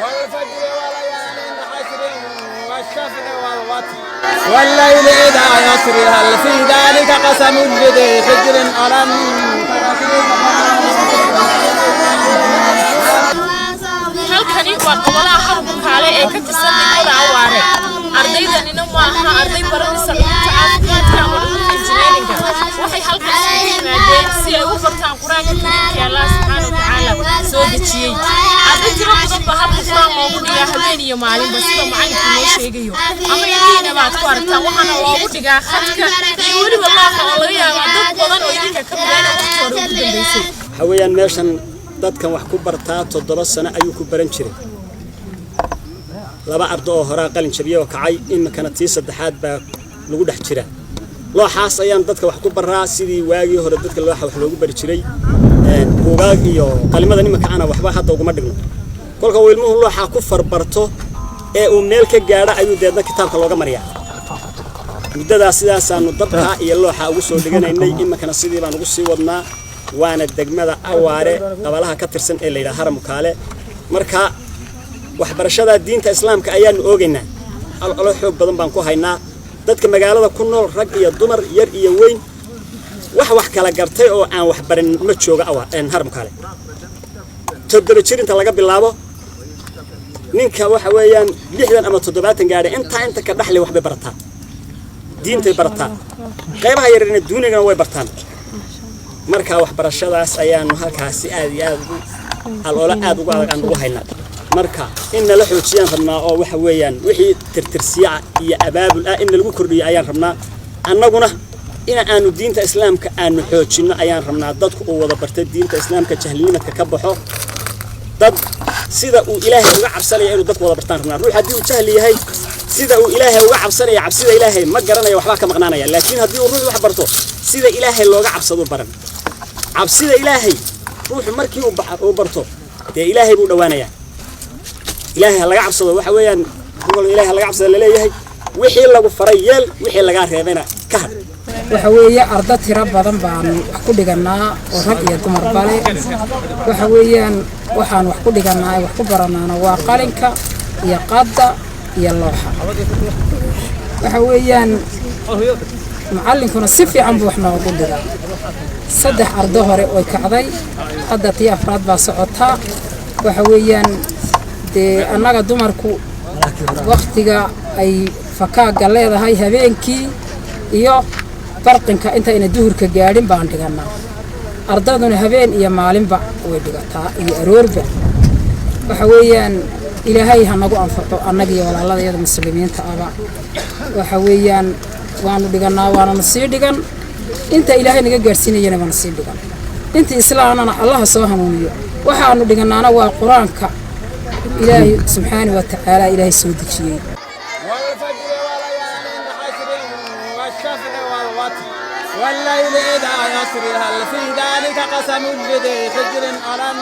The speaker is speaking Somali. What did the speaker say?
والفجر وليال عشر والشفع والوتر والليل إذا يسر هل في ذلك قسم لذي حجر ألم halkani waa gobolaha Harmukaale ee ka tirsan degmada Awaare ardaydanina maaha arday baranaysa caafimaadka ama engineering waxay halkan yimaadeen si ay u bartaan Quraanka Kariimka Allah subhanahu wa ta'ala soo dejiyay arday tiro badan baa halkan Quraan loogu dhigaa habeen iyo maalinba sida macalinku noo sheegayo ama idinna baad ku aragtaan waxaana loogu dhigaa khadka iyo weliba looxa oo laga yaabo dad badan oo idinka ka badan waqti hore ugu dambeysay hawayaan meeshan dadkan wax ku bartaa 7 sano ayuu ku baran jiray laba ardo oo hore qalin jabiyo kacay in kana tii saddexaad baa lagu dhex jira looxaas ayaan dadka wax ku baraa sidii waagii hore dadka looxa wax loogu bari jiray buugaag iyo qalimada nimanka ana waxba hadda ugu ma dhigno kolka wiilmuhu looxa ku farbarto ee uu meel ka gaadha ayuu deedna kitaabka looga mariyaa muddada sidaas aanu dabka iyo looxa ugu soo dhiganaynay in kana sidii baan ugu sii wadnaa waana degmada Awaare qabalaha ka tirsan ee leeyahay Harmukaale marka waxbarashada diinta islaamka ayaan oogeynaa alo xoog badan baan ku haynaa dadka magaalada ku nool rag iyo dumar yar iyo weyn wax kala gartay oo aan wax baran ma jooga Harmukaale toddoba jir inta laga bilaabo ninka waxa weeyaan 60 ama 70 gaadhay inta ka dhaxlay wax bay barataa diinta barataa qaybaha yarina duuniga way bartaan marka waxbarashadaas ayaanu halkaasi aad iyo aad ugu adag aan ugu haynaa marka in la xoojiyaan rabnaa oo waxa weeyaan wixii tirtirsiya iyo abaabul in lagu kordhiyo ayaan rabnaa annaguna in aanu diinta islaamka aanu xoojino ayaan rabnaa dadku oo wada bartay diinta islaamka jahliinadka ka baxo dad sida uu ilaahay uga cabsanaya inuu dadku wada bartaan rabnaa ruux hadii uu jahli yahay sida uu ilaahay uga cabsanaya cabsida ilaahay ma garanayo waxba ka maqnaanaya laakiin hadii uu ruux wax barto sida ilaahay looga cabsado baran cabsida ilaahay ruuxu markii uu barto de ilaahay buu dhawaanaya ilaahay laga cabsado waxa weeyaan ilaahay laga cabsado leeyahay wixii lagu faray yeel wixii laga reebana ka had waxa weeye arday tiro badan baan wax ku dhiganaa oo rag iyo dumar bale waxa weeyaan waxaan wax ku dhiganaa wax ku baranaana waa qalinka iyo qadda iyo looxa waxa weeyaan macallinkuna si fiican buu wax noogu dhigaa saddex arday hore oo kacday hadda tii afraad baa socotaa waxa weeyaan de annaga dumarku waqtiga ay fakaaga leedahay habeenkii iyo barqinka inta ina duhurka gaadhin baan dhiganaa ardayduna habeen iyo maalinba way dhigataa iyo aroorba waxa weeyaan ilaahay ha nagu anfaco annaga iyo walaaladayada muslimiinta aba waxa weeyaan waanu dhiganaa waana sii dhigan inta ilaahay naga gaarsiinayna baan sii dhigan inta islaamana Allah soo hanuuniyo waxaanu dhiganaana waa quraanka ilaahay subhanahu wa ta'ala ilaahay soo dejiyay والفجر وليال عشر والشفع والوتر والليل إذا يسر هل في ذلك قسم لذي حجر ألم